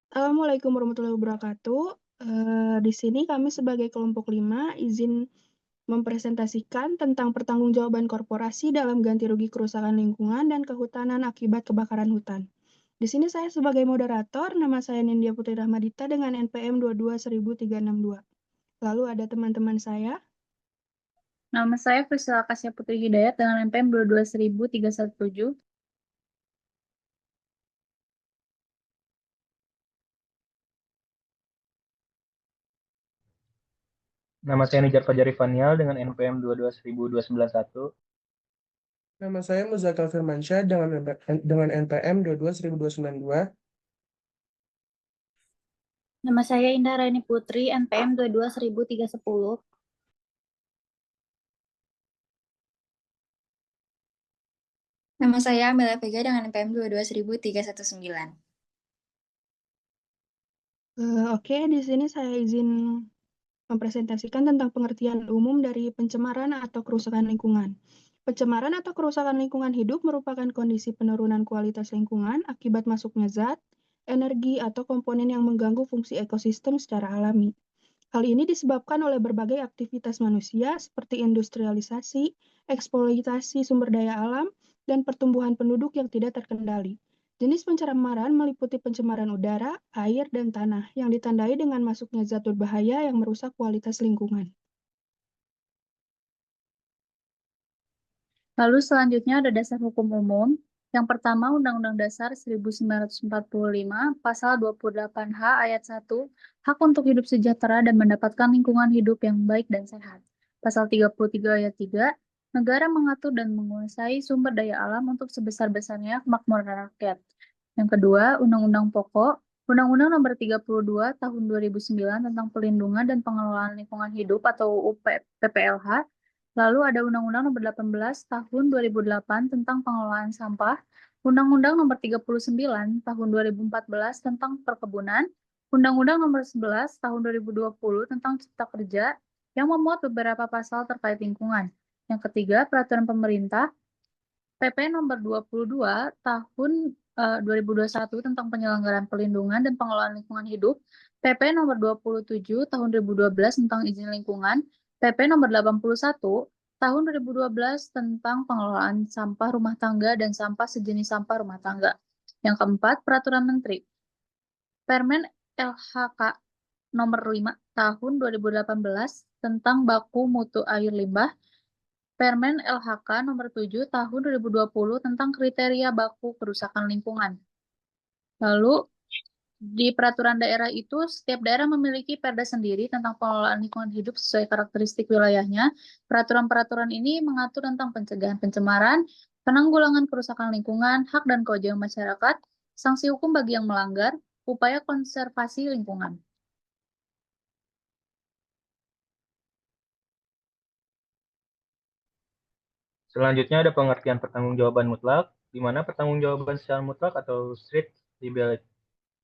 Assalamualaikum warahmatullahi wabarakatuh. Di sini kami sebagai kelompok 5 izin mempresentasikan tentang pertanggungjawaban korporasi dalam ganti rugi kerusakan lingkungan dan kehutanan akibat kebakaran hutan. Di sini saya sebagai moderator, nama saya Nindya Putri Rahmadita dengan NPM 221362. Lalu ada teman-teman saya. Nama saya Priscilla Kasya Putri Hidayat dengan NPM 22317. Nama saya Nijar Fajar Ifanial dengan NPM 22191. Nama saya Muzakal Firmansyah dengan NPM 22192. Nama saya Indah Raini Putri, NPM 22310. Nama saya Amelia Vega dengan NPM 22319. Oke, di sini saya izin mempresentasikan tentang pengertian umum dari pencemaran atau kerusakan lingkungan. Pencemaran atau kerusakan lingkungan hidup merupakan kondisi penurunan kualitas lingkungan akibat masuknya zat, energi, atau komponen yang mengganggu fungsi ekosistem secara alami. Hal ini disebabkan oleh berbagai aktivitas manusia seperti industrialisasi, eksploitasi sumber daya alam, dan pertumbuhan penduduk yang tidak terkendali. Jenis pencemaran meliputi pencemaran udara, air, dan tanah yang ditandai dengan masuknya zat berbahaya yang merusak kualitas lingkungan. Lalu selanjutnya ada dasar hukum umum. Yang pertama, Undang-Undang Dasar 1945, Pasal 28H Ayat 1, hak untuk hidup sejahtera dan mendapatkan lingkungan hidup yang baik dan sehat. Pasal 33 Ayat 3, negara mengatur dan menguasai sumber daya alam untuk sebesar-besarnya kemakmuran rakyat. Yang kedua, Undang-Undang Pokok, Undang-Undang Nomor 32 Tahun 2009 tentang Perlindungan dan Pengelolaan Lingkungan Hidup atau UU PPLH. Lalu ada Undang-Undang Nomor 18 Tahun 2008 tentang Pengelolaan Sampah, Undang-Undang Nomor 39 Tahun 2014 tentang Perkebunan, Undang-Undang Nomor 11 Tahun 2020 tentang Cipta Kerja yang memuat beberapa pasal terkait lingkungan. Yang ketiga, Peraturan Pemerintah PP Nomor 22 Tahun 2021 tentang Penyelenggaraan Perlindungan dan Pengelolaan Lingkungan Hidup, PP Nomor 27 Tahun 2012 tentang Izin Lingkungan, PP Nomor 81 Tahun 2012 tentang Pengelolaan Sampah Rumah Tangga dan Sampah Sejenis Sampah Rumah Tangga. Yang keempat, Peraturan Menteri. Permen LHK Nomor 5 Tahun 2018 tentang Baku Mutu Air Limbah, Permen LHK Nomor 7 Tahun 2020 tentang kriteria baku kerusakan lingkungan. Lalu, di peraturan daerah itu, setiap daerah memiliki perda sendiri tentang pengelolaan lingkungan hidup sesuai karakteristik wilayahnya. Peraturan-peraturan ini mengatur tentang pencegahan pencemaran, penanggulangan kerusakan lingkungan, hak dan kewajiban masyarakat, sanksi hukum bagi yang melanggar, upaya konservasi lingkungan. Selanjutnya ada pengertian pertanggungjawaban mutlak, di mana pertanggungjawaban secara mutlak atau strict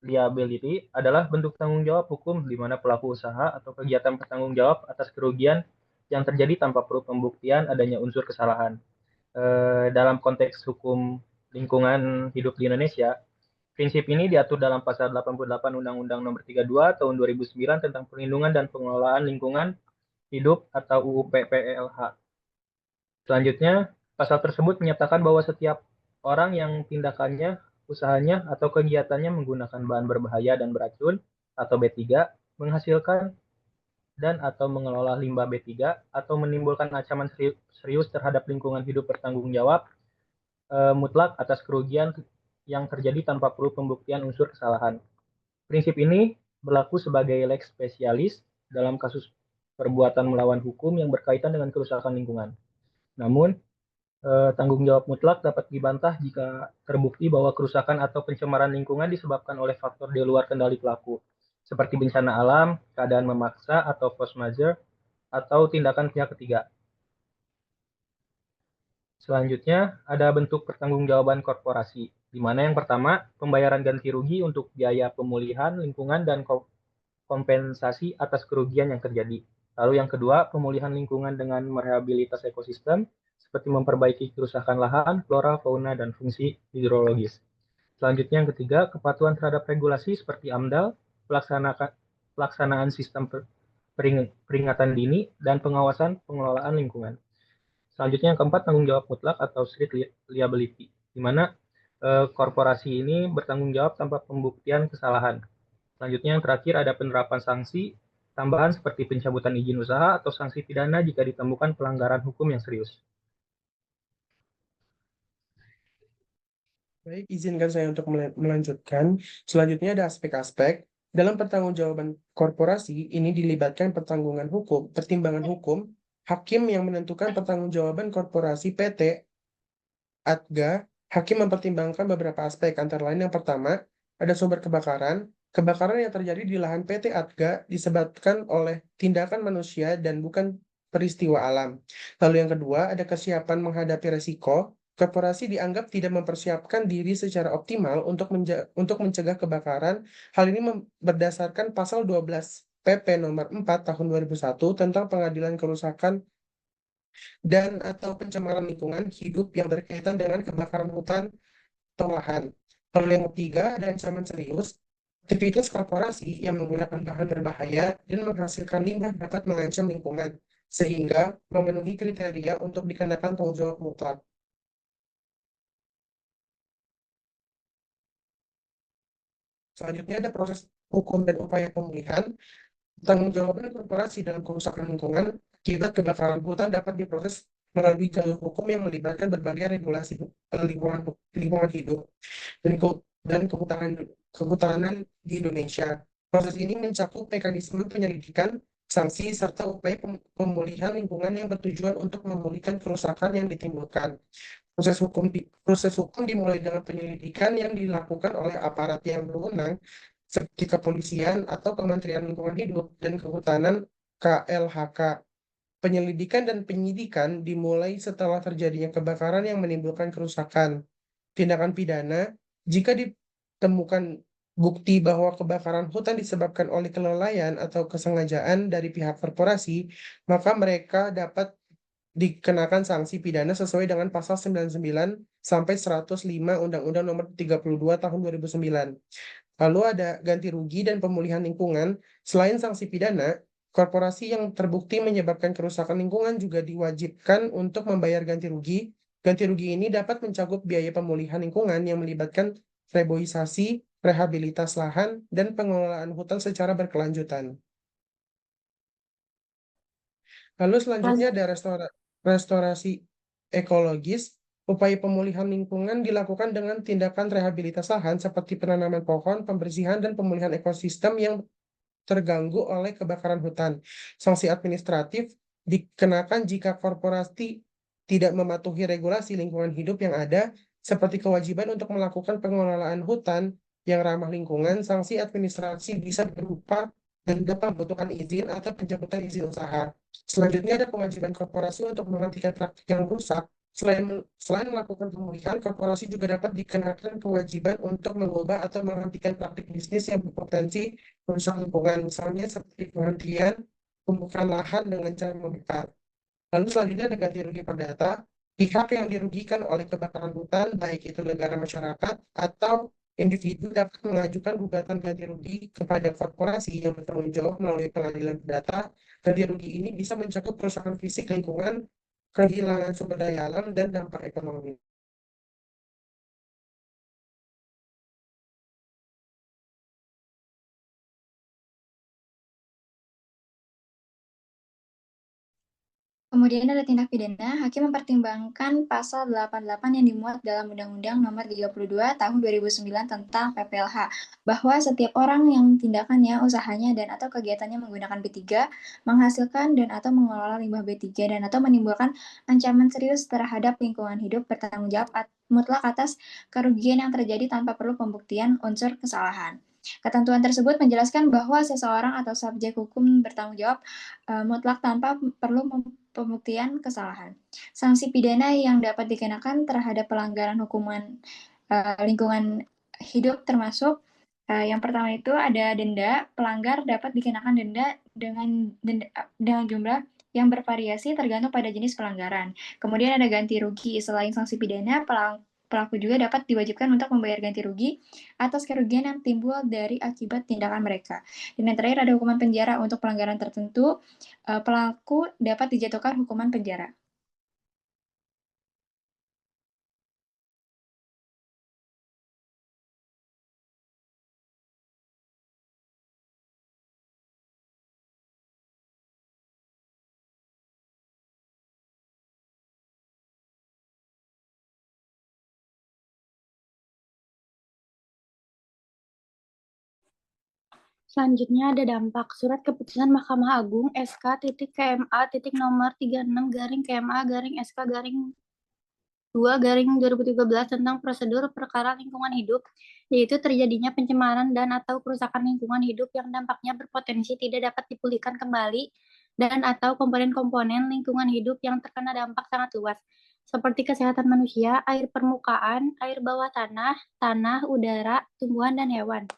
liability adalah bentuk tanggung jawab hukum di mana pelaku usaha atau kegiatan bertanggung jawab atas kerugian yang terjadi tanpa perlu pembuktian adanya unsur kesalahan. Dalam konteks hukum lingkungan hidup di Indonesia, prinsip ini diatur dalam pasal 88 Undang-Undang Nomor 32 Tahun 2009 tentang Perlindungan dan Pengelolaan Lingkungan Hidup atau UU PPLH. Selanjutnya, pasal tersebut menyatakan bahwa setiap orang yang tindakannya, usahanya, atau kegiatannya menggunakan bahan berbahaya dan beracun atau B3, menghasilkan dan atau mengelola limbah B3 atau menimbulkan ancaman serius terhadap lingkungan hidup bertanggung jawab mutlak atas kerugian yang terjadi tanpa perlu pembuktian unsur kesalahan. Prinsip ini berlaku sebagai lex specialis dalam kasus perbuatan melawan hukum yang berkaitan dengan kerusakan lingkungan. Namun, tanggung jawab mutlak dapat dibantah jika terbukti bahwa kerusakan atau pencemaran lingkungan disebabkan oleh faktor di luar kendali pelaku, seperti bencana alam, keadaan memaksa atau force majeure, atau tindakan pihak ketiga. Selanjutnya, ada bentuk pertanggungjawaban korporasi, di mana yang pertama, pembayaran ganti rugi untuk biaya pemulihan lingkungan dan kompensasi atas kerugian yang terjadi. Lalu yang kedua, pemulihan lingkungan dengan merehabilitas ekosistem, seperti memperbaiki kerusakan lahan, flora, fauna, dan fungsi hidrologis. Selanjutnya yang ketiga, kepatuhan terhadap regulasi seperti AMDAL, pelaksanaan sistem peringatan dini, dan pengawasan pengelolaan lingkungan. Selanjutnya yang keempat, tanggung jawab mutlak atau strict liability, di mana korporasi ini bertanggung jawab tanpa pembuktian kesalahan. Selanjutnya yang terakhir ada penerapan sanksi tambahan seperti pencabutan izin usaha atau sanksi pidana jika ditemukan pelanggaran hukum yang serius. Baik, izinkan saya untuk melanjutkan. Selanjutnya ada aspek-aspek. Dalam pertanggungjawaban korporasi, ini dilibatkan pertimbangan hukum, hakim yang menentukan pertanggungjawaban korporasi PT, ATGA. Hakim mempertimbangkan beberapa aspek, antara lain yang pertama, ada sumber kebakaran. Kebakaran yang terjadi di lahan PT ATGA disebabkan oleh tindakan manusia dan bukan peristiwa alam. Lalu yang kedua, ada kesiapan menghadapi resiko. Korporasi dianggap tidak mempersiapkan diri secara optimal untuk mencegah kebakaran. Hal ini berdasarkan pasal 12 PP nomor 4 tahun 2001 tentang pengadilan kerusakan dan atau pencemaran lingkungan hidup yang berkaitan dengan kebakaran hutan atau lahan. Lalu yang ketiga, ada ancaman serius. Aktivitas korporasi yang menggunakan bahan berbahaya dan menghasilkan limbah dapat mengancam lingkungan, sehingga memenuhi kriteria untuk dikenakan tanggung jawab mutlak. Selanjutnya ada proses hukum dan upaya pemulihan. Tanggung-jawaban korporasi dalam kerusakan lingkungan akibat kebakaran hutan dapat diproses melalui jalur hukum yang melibatkan berbagai regulasi lingkungan hidup dan kehutanan di Indonesia. Proses ini mencakup mekanisme penyelidikan, sanksi, serta upaya pemulihan lingkungan yang bertujuan untuk memulihkan kerusakan yang ditimbulkan. Proses hukum dimulai dengan penyelidikan yang dilakukan oleh aparat yang berwenang seperti kepolisian atau Kementerian Lingkungan Hidup dan Kehutanan KLHK. Penyelidikan dan penyidikan dimulai setelah terjadinya kebakaran yang menimbulkan kerusakan. Tindakan pidana, jika ditemukan bukti bahwa kebakaran hutan disebabkan oleh kelalaian atau kesengajaan dari pihak korporasi, maka mereka dapat dikenakan sanksi pidana sesuai dengan pasal 99 sampai 105 Undang-Undang Nomor 32 Tahun 2009. Lalu ada ganti rugi dan pemulihan lingkungan. Selain sanksi pidana, korporasi yang terbukti menyebabkan kerusakan lingkungan juga diwajibkan untuk membayar ganti rugi. Ganti rugi ini dapat mencakup biaya pemulihan lingkungan yang melibatkan reboisasi, rehabilitas lahan, dan pengelolaan hutan secara berkelanjutan. Lalu selanjutnya ada restorasi ekologis. Upaya pemulihan lingkungan dilakukan dengan tindakan rehabilitas lahan seperti penanaman pohon, pembersihan, dan pemulihan ekosistem yang terganggu oleh kebakaran hutan. Sanksi administratif dikenakan jika korporasi tidak mematuhi regulasi lingkungan hidup yang ada, seperti kewajiban untuk melakukan pengelolaan hutan yang ramah lingkungan. Sanksi administrasi bisa berupa denda pembentukan izin atau pencabutan izin usaha. Selanjutnya ada kewajiban korporasi untuk menghentikan praktik yang rusak. Selain melakukan pemulihan, korporasi juga dapat dikenakan kewajiban untuk mengubah atau menghentikan praktik bisnis yang berpotensi merusak lingkungan, misalnya seperti penghentian pembukaan lahan dengan cara membakar. Lalu selanjutnya ada ganti rugi perdata. Pihak yang dirugikan oleh kebakaran hutan, baik itu negara, masyarakat, atau individu dapat mengajukan gugatan ganti rugi kepada korporasi yang bertanggung jawab melalui pengadilan perdata. Ganti rugi ini bisa mencakup kerusakan fisik lingkungan, kehilangan sumber daya alam, dan dampak ekonomi. Kemudian ada tindak pidana, hakim mempertimbangkan pasal 88 yang dimuat dalam Undang-Undang Nomor 32 Tahun 2009 tentang PPLH, bahwa setiap orang yang tindakannya, usahanya, dan atau kegiatannya menggunakan B3, menghasilkan dan atau mengelola limbah B3, dan atau menimbulkan ancaman serius terhadap lingkungan hidup bertanggung jawab mutlak atas kerugian yang terjadi tanpa perlu pembuktian unsur kesalahan. Ketentuan tersebut menjelaskan bahwa seseorang atau subjek hukum bertanggung jawab mutlak tanpa perlu pembuktian kesalahan. Sanksi pidana yang dapat dikenakan terhadap pelanggaran hukuman lingkungan hidup termasuk yang pertama itu ada denda. Pelanggar dapat dikenakan denda dengan jumlah yang bervariasi tergantung pada jenis pelanggaran. Kemudian ada ganti rugi. Selain sanksi pidana, pelaku juga dapat diwajibkan untuk membayar ganti rugi atas kerugian yang timbul dari akibat tindakan mereka. Dan yang terakhir ada hukuman penjara untuk pelanggaran tertentu, pelaku dapat dijatuhkan hukuman penjara. Selanjutnya ada dampak. Surat Keputusan Mahkamah Agung SK.KMA.nomor 36-KMA-SK-2-2013 tentang prosedur perkara lingkungan hidup, yaitu terjadinya pencemaran dan atau kerusakan lingkungan hidup yang dampaknya berpotensi tidak dapat dipulihkan kembali dan atau komponen-komponen lingkungan hidup yang terkena dampak sangat luas, seperti kesehatan manusia, air permukaan, air bawah tanah, tanah, udara, tumbuhan, dan hewan.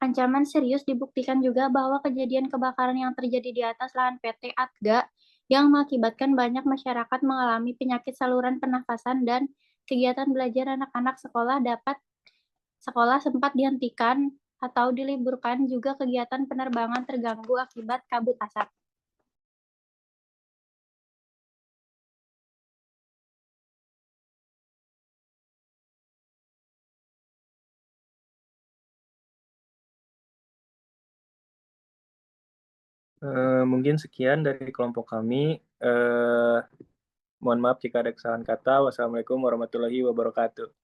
Ancaman serius dibuktikan juga bahwa kejadian kebakaran yang terjadi di atas lahan PT Atga yang mengakibatkan banyak masyarakat mengalami penyakit saluran pernafasan dan kegiatan belajar anak-anak sekolah sempat dihentikan atau diliburkan, juga kegiatan penerbangan terganggu akibat kabut asap. Mungkin sekian dari kelompok kami. Mohon maaf jika ada kesalahan kata. Wassalamualaikum warahmatullahi wabarakatuh.